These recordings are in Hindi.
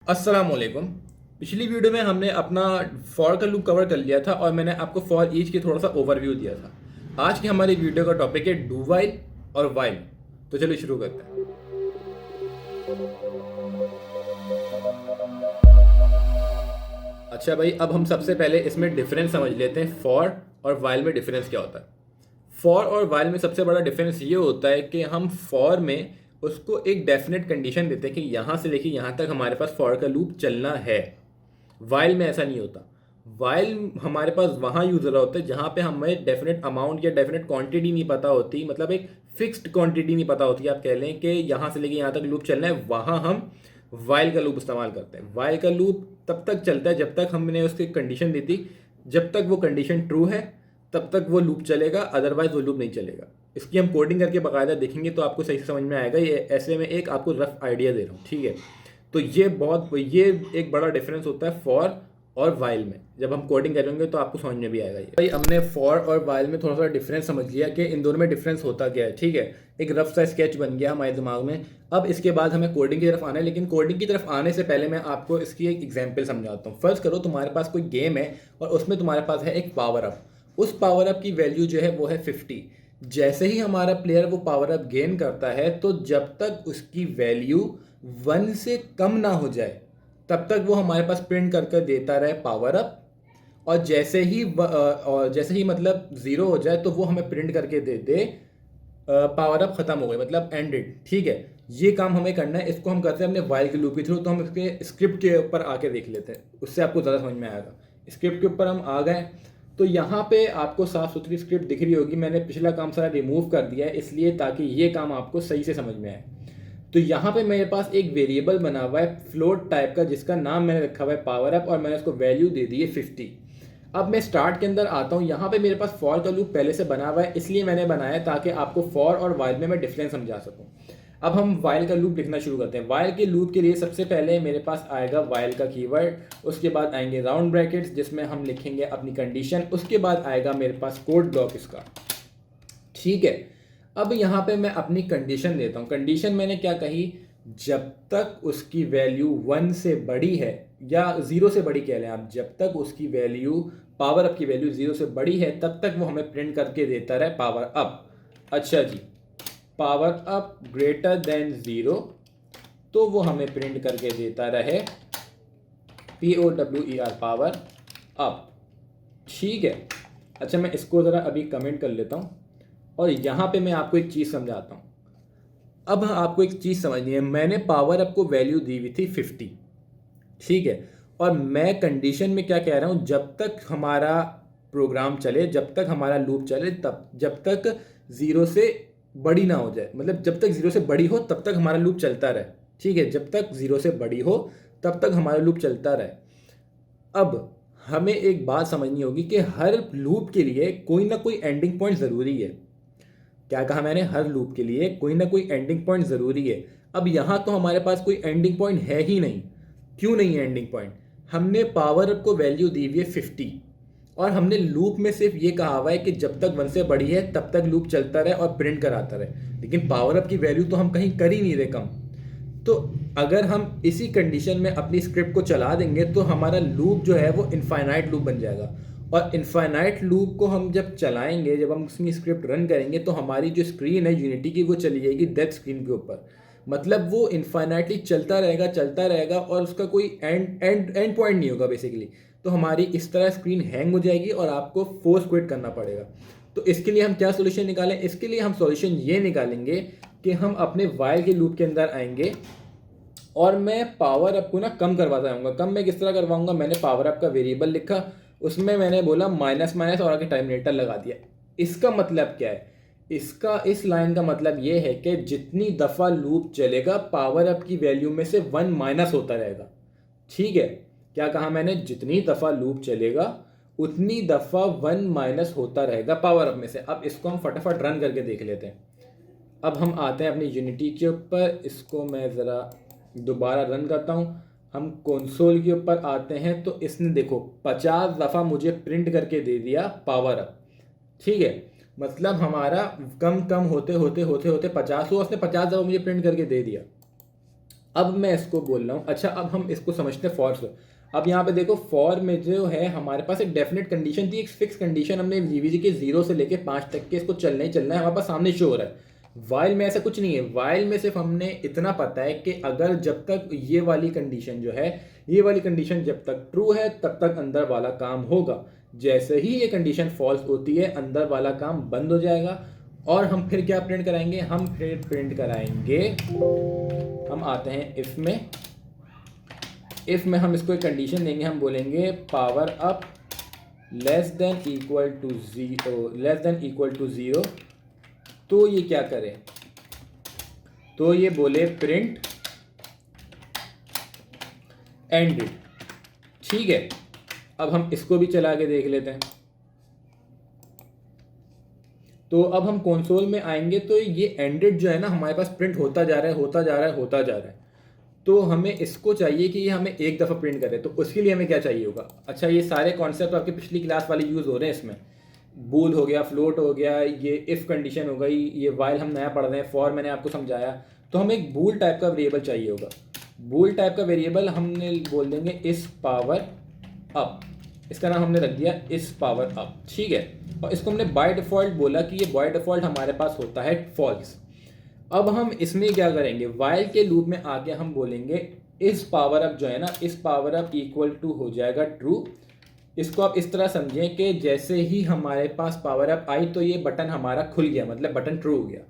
अस्सलाम वालेकुम। पिछली वीडियो में हमने अपना फॉर का लूप कवर कर लिया था और मैंने आपको फॉर ईच की थोड़ा सा ओवरव्यू दिया था। आज की हमारी वीडियो का टॉपिक है डू वाइल और वाइल। तो चलिए शुरू करते हैं। अच्छा भाई, अब हम सबसे पहले इसमें डिफरेंस समझ लेते हैं। फॉर और वाइल में डिफरेंस क्या होता है। फॉर और वाइल में सबसे बड़ा डिफरेंस ये होता है कि हम फॉर में उसको एक डेफिनेट कंडीशन देते हैं कि यहाँ से लेके यहाँ तक हमारे पास फॉर का लूप चलना है। वाइल में ऐसा नहीं होता। वाइल हमारे पास वहाँ यूज हो रहा होता है जहाँ पे हमें डेफिनेट अमाउंट या डेफिनेट क्वांटिटी नहीं पता होती, मतलब एक फिक्स्ड क्वांटिटी नहीं पता होती। आप कह लें कि यहाँ से लेके यहाँ तक लूप चलना है, वहाँ हम वाइल का लूप इस्तेमाल करते हैं। वाइल का लूप तब तक चलता है जब तक हमने उसकी कंडीशन दी थी। जब तक वो कंडीशन ट्रू है तब तक वो लूप चलेगा, अदरवाइज वो लूप नहीं चलेगा। इसकी हम कोडिंग करके बाकायदा देखेंगे तो आपको सही से समझ में आएगा। ये ऐसे में एक आपको रफ आइडिया दे रहा हूँ, ठीक है। तो ये एक बड़ा डिफरेंस होता है फॉर और वाइल में। जब हम कोडिंग करेंगे तो आपको समझ में भी आएगा। ये भाई हमने फॉर और वाइल में थोड़ा सा डिफरेंस समझ लिया कि इन दोनों में डिफरेंस होता क्या है, ठीक है। एक रफ सा स्केच बन गया हमारे दिमाग में। अब इसके बाद हमें कोडिंग की तरफ आना है, लेकिन कोडिंग की तरफ आने से पहले मैं आपको इसकी एक एग्जाम्पल समझाता हूँ। फर्ज करो तुम्हारे पास कोई गेम है और उसमें तुम्हारे पास है एक पावर अप। उस पावर अप की वैल्यू जो है वो है 50। जैसे ही हमारा प्लेयर वो पावर अप गेन करता है तो जब तक उसकी वैल्यू 1 से कम ना हो जाए तब तक वो हमारे पास प्रिंट करके देता रहे पावर अप। और जैसे ही मतलब 0 हो जाए तो वो हमें प्रिंट करके दे दे पावर अप खत्म हो गई, मतलब एंडेड, ठीक है। ये काम हमें करना है। इसको हम करते हैं अपने वाइल के लूप के थ्रू। तो हम इसके स्क्रिप्ट के ऊपर आके देख लेते हैं, उससे आपको ज़्यादा समझ में आएगा। स्क्रिप्ट के ऊपर हम आ गए तो यहाँ पे आपको साफ सुथरी स्क्रिप्ट दिख रही होगी। मैंने पिछला काम सारा रिमूव कर दिया है इसलिए ताकि ये काम आपको सही से समझ में आए। तो यहाँ पे मेरे पास एक वेरिएबल बना हुआ है फ्लोट टाइप का, जिसका नाम मैंने रखा हुआ है पावर अप, और मैंने उसको वैल्यू दे दी है 50। अब मैं स्टार्ट के अंदर आता हूँ। यहाँ पे मेरे पास फॉर का लूप पहले से बना हुआ है, इसलिए मैंने बनाया ताकि आपको फॉर और वाइल में मैं डिफरेंस समझा सकूँ। अब हम वाइल का लूप लिखना शुरू करते हैं। वाइल के लूप के लिए सबसे पहले मेरे पास आएगा वाइल का कीवर्ड, उसके बाद आएंगे राउंड ब्रैकेट्स जिसमें हम लिखेंगे अपनी कंडीशन, उसके बाद आएगा मेरे पास कोड ब्लॉक इसका, ठीक है। अब यहाँ पे मैं अपनी कंडीशन देता हूँ। कंडीशन मैंने क्या कही, जब तक उसकी वैल्यू 1 से बड़ी है या 0 से बड़ी कह लें आप, जब तक उसकी वैल्यू पावर अप की वैल्यू 0 से बड़ी है तब तक वो हमें प्रिंट करके देता रहे पावर अप। अच्छा जी, पावर अप ग्रेटर देन 0 तो वो हमें प्रिंट करके देता रहे POWER पावर अप, ठीक है। अच्छा, मैं इसको ज़रा अभी कमेंट कर लेता हूँ और यहाँ पे मैं आपको एक चीज़ समझाता हूँ। अब आपको एक चीज़ समझनी है। मैंने पावर अप को वैल्यू दी हुई थी 50, ठीक है। और मैं कंडीशन में क्या कह रहा हूँ, जब तक हमारा प्रोग्राम चले, जब तक हमारा लूप चले, तब जब तक 0 से बड़ी ना हो जाए, मतलब जब तक 0 से बड़ी हो तब तक हमारा लूप चलता रहे, ठीक है। जब तक 0 से बड़ी हो तब तक हमारा लूप चलता रहे। अब हमें एक बात समझनी होगी कि हर लूप के लिए कोई ना कोई एंडिंग पॉइंट ज़रूरी है। क्या कहा मैंने, हर लूप के लिए कोई ना कोई एंडिंग पॉइंट ज़रूरी है। अब यहाँ तो हमारे पास कोई एंडिंग पॉइंट है ही नहीं। क्यों नहीं है एंडिंग पॉइंट, हमने पावर अप को वैल्यू दी हुई है 50 और हमने लूप में सिर्फ ये कहा हुआ है कि जब तक 1 से बड़ी है तब तक लूप चलता रहे और प्रिंट कराता रहे, लेकिन पावर अप की वैल्यू तो हम कहीं कर ही नहीं रहे कम। तो अगर हम इसी कंडीशन में अपनी स्क्रिप्ट को चला देंगे तो हमारा लूप जो है वो इनफाइनाइट लूप बन जाएगा। और इनफाइनाइट लूप को हम जब चलाएंगे, जब हम उसकी स्क्रिप्ट रन करेंगे तो हमारी जो स्क्रीन है यूनिटी की वो चली जाएगी डेथ स्क्रीन के ऊपर। मतलब वो इनफाइनाइटली चलता रहेगा और उसका कोई एंड पॉइंट नहीं होगा बेसिकली। तो हमारी इस तरह स्क्रीन हैंग हो जाएगी और आपको फोर्स क्विट करना पड़ेगा। तो इसके लिए हम क्या सोल्यूशन निकालें, इसके लिए हम सोल्यूशन ये निकालेंगे कि हम अपने वाइल के लूप के अंदर आएंगे और मैं पावर अप को ना कम करवाता जाऊँगा। कम मैं किस तरह करवाऊँगा, मैंने पावर अप का वेरिएबल लिखा, उसमें मैंने बोला माइनस माइनस और आगे टर्मिनेटर लगा दिया। इसका मतलब क्या है, इस लाइन का मतलब ये है कि जितनी दफ़ा लूप चलेगा पावर अप की वैल्यू में से 1 माइनस होता रहेगा, ठीक है। क्या कहा मैंने, जितनी दफ़ा लूप चलेगा उतनी दफ़ा 1 माइनस होता रहेगा पावर अप में से। अब इसको हम फटाफट रन करके देख लेते हैं। अब हम आते हैं अपनी यूनिटी के ऊपर, इसको मैं ज़रा दोबारा रन करता हूँ। हम कंसोल के ऊपर आते हैं तो इसने देखो 50 दफ़ा मुझे प्रिंट करके दे दिया पावर अप, ठीक है। मतलब हमारा कम कम होते होते 50 हुआ, उसने 50 दफ़ा मुझे प्रिंट करके दे दिया। अब मैं इसको बोल रहा हूँ, अच्छा अब हम इसको समझते हैं फॉर से। अब यहाँ पे देखो फॉर में जो है हमारे पास एक डेफिनेट कंडीशन थी, एक फिक्स कंडीशन हमने जीवीजी के 0 से लेके 5 तक के इसको चलना ही चलना है, हमारे पास सामने शो हो रहा है। वाइल में ऐसा कुछ नहीं है, वाइल में सिर्फ हमने इतना पता है कि अगर जब तक ये वाली कंडीशन जो है, ये वाली कंडीशन जब तक ट्रू है तब तक अंदर वाला काम होगा, जैसे ही ये कंडीशन फॉल्स होती है अंदर वाला काम बंद हो जाएगा। और हम फिर क्या प्रिंट कराएंगे, हम फिर प्रिंट कराएंगे, हम आते हैं इफ में। इफ में हम इसको एक कंडीशन देंगे, हम बोलेंगे power up less than equal to 0, less than equal to 0। तो ये क्या करे, तो ये बोले प्रिंट एंडेड। ठीक है, अब हम इसको भी चला के देख लेते हैं। तो अब हम कंसोल में आएंगे तो ये एंडेड जो है ना हमारे पास प्रिंट होता जा रहा है, होता जा रहा है, होता जा रहा है। तो हमें इसको चाहिए कि ये हमें एक दफ़ा प्रिंट करे, तो उसके लिए हमें क्या चाहिए होगा। अच्छा, ये सारे कॉन्सेप्ट आपकी पिछली क्लास वाले यूज़ हो रहे हैं इसमें। बूल हो गया, फ्लोट हो गया, ये इफ़ कंडीशन हो गई, ये वाइल हम नया पढ़ रहे हैं, फॉर मैंने आपको समझाया। तो हमें एक बूल टाइप का वेरिएबल चाहिए होगा। बूल टाइप का वेरिएबल हमने बोल देंगे इस पावर अप, इसका नाम हमने रख दिया इस पावर अप। ठीक है, और इसको हमने बाय डिफ़ॉल्ट बोला कि ये बाय डिफ़ॉल्ट हमारे पास होता है फॉल्स। अब हम इसमें क्या करेंगे, वाइल के लूप में आके हम बोलेंगे इस पावर अप जो है ना, इस पावर अप इक्वल टू हो जाएगा ट्रू। इसको आप इस तरह समझें कि जैसे ही हमारे पास पावर अप आई तो ये बटन हमारा खुल गया, मतलब बटन ट्रू हो गया।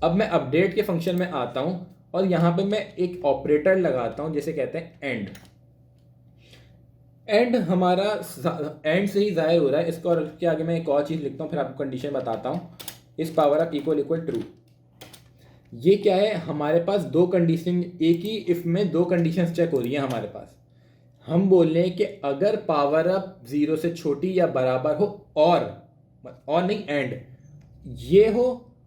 अब मैं अपडेट के फंक्शन में आता हूँ और यहाँ पे मैं एक ऑपरेटर लगाता हूँ जिसे कहते हैं एंड। एंड हमारा एंड से ही जाहिर हो रहा है इसको, और के आगे मैं एक और चीज़ लिखता हूँ फिर आपको कंडीशन बताता हूँ। इस पावर अप इक्वल ट्रू, ये क्या है, हमारे पास दो कंडीशन, एक ही इफ में दो कंडीशंस चेक हो रही हैं हमारे पास। हम बोल रहे हैं कि अगर पावर अप 0 से छोटी या बराबर हो और नहीं एंड, ये हो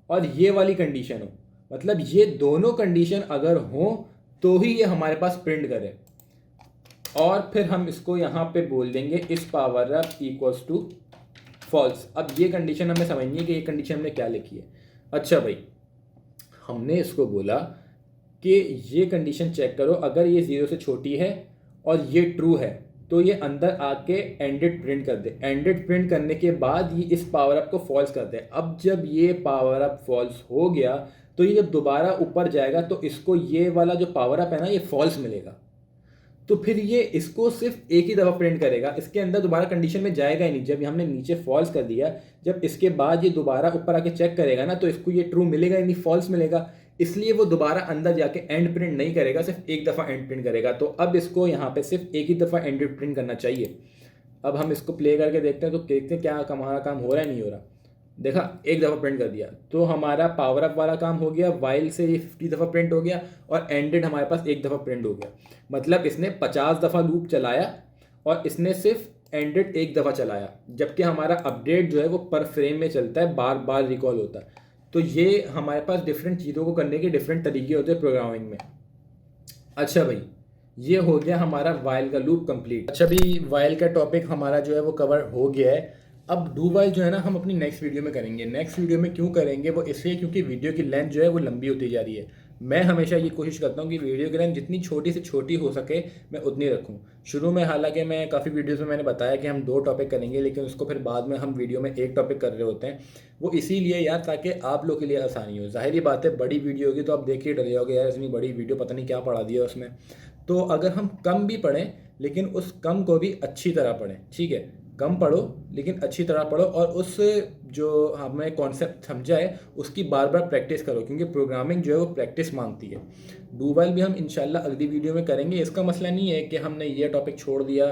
और ये वाली कंडीशन हो, मतलब ये दोनों कंडीशन अगर हो तो ही ये हमारे पास प्रिंट करे। और फिर हम इसको यहाँ पे बोल देंगे इस power up equals to false. अब ये कंडीशन हमें समझनी है कि ये कंडीशन हमने क्या लिखी है। अच्छा भाई, हमने इसको बोला कि ये कंडीशन चेक करो, अगर ये 0 से छोटी है और ये ट्रू है तो ये अंदर आके एंडेड प्रिंट कर दे। एंडेड प्रिंट करने के बाद ये इस पावर अप को फॉल्स कर दे। अब जब ये पावर अप फॉल्स हो गया तो ये जब दोबारा ऊपर जाएगा तो इसको ये वाला जो पावर अप है ना ये फॉल्स मिलेगा। तो फिर ये इसको सिर्फ एक ही दफ़ा प्रिंट करेगा, इसके अंदर दोबारा कंडीशन में जाएगा ही नहीं। जब हमने नीचे फॉल्स कर दिया, जब इसके बाद ये दोबारा ऊपर आके चेक करेगा ना तो इसको ये ट्रू मिलेगा ही नहीं, फॉल्स मिलेगा। इसलिए वो दोबारा अंदर जाके एंड प्रिंट नहीं करेगा, सिर्फ एक दफ़ा एंड प्रिंट करेगा। तो अब इसको यहाँ पे सिर्फ एक ही दफ़ा एंड प्रिंट करना चाहिए। अब हम इसको प्ले करके देखते हैं, तो देखते हैं क्या हमारा काम हो रहा है नहीं हो रहा। देखा, एक दफ़ा प्रिंट कर दिया तो हमारा पावर अप वाला काम हो गया, वाइल से ये 50 दफ़ा प्रिंट हो गया और एंडेड हमारे पास एक दफ़ा प्रिंट हो गया। मतलब इसने 50 दफ़ा लूप चलाया और इसने सिर्फ एंडेड एक दफ़ा चलाया, जबकि हमारा अपडेट जो है वो पर फ्रेम में चलता है, बार बार रिकॉल होता है। तो ये हमारे पास डिफरेंट चीज़ों को करने के डिफरेंट तरीके होते हैं प्रोग्रामिंग में। अच्छा भाई, ये हो गया हमारा वाइल का लूप कंप्लीट। अच्छा भाई, वाइल का टॉपिक हमारा जो है वो कवर हो गया है। अब डू वाइल जो है ना हम अपनी नेक्स्ट वीडियो में करेंगे। नेक्स्ट वीडियो में क्यों करेंगे, वो इसलिए क्योंकि वीडियो की लेंथ जो है वो लंबी होती जा रही है। मैं हमेशा ये कोशिश करता हूँ कि वीडियो की लेंथ जितनी छोटी से छोटी हो सके मैं उतनी रखूँ। शुरू में हालांकि मैं काफ़ी वीडियोज़ में मैंने बताया कि हम 2 टॉपिक करेंगे, लेकिन उसको फिर बाद में हम वीडियो में एक टॉपिक कर रहे होते हैं। वो इसीलिए यार ताकि आप लोग के लिए आसानी हो। ज़ाहिर बात है बड़ी वीडियो होगी तो आप देखिए डर जाओगे, यार इतनी बड़ी वीडियो पता नहीं क्या पढ़ा दिया उसमें। तो अगर हम कम भी पढ़ें लेकिन उस कम को भी अच्छी तरह पढ़ें, ठीक है, कम पढ़ो लेकिन अच्छी तरह पढ़ो और उस जो हमें कॉन्सेप्ट समझा है उसकी बार बार प्रैक्टिस करो, क्योंकि प्रोग्रामिंग जो है वो प्रैक्टिस मांगती है। डू वाइल भी हम इंशाल्लाह अगली वीडियो में करेंगे। इसका मसला नहीं है कि हमने ये टॉपिक छोड़ दिया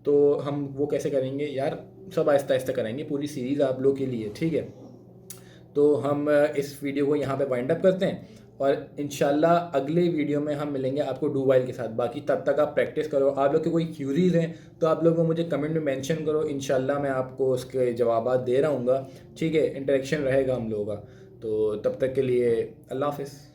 तो हम वो कैसे करेंगे, यार सब आहिस्ता आहिस्ता करेंगे, पूरी सीरीज़ आप लोग के लिए, ठीक है। तो हम इस वीडियो को यहाँ पे वाइंड अप करते हैं और इंशाल्लाह अगले वीडियो में हम मिलेंगे आपको डू वाइल के साथ। बाकी तब तक आप प्रैक्टिस करो। आप लोग के कोई क्यूरीज हैं तो आप लोग मुझे कमेंट में मेंशन करो, इंशाल्लाह मैं आपको उसके जवाब दे रहूँगा, ठीक है। इंटरेक्शन रहेगा हम लोगों का। तो तब तक के लिए अल्लाह हाफ़िज़।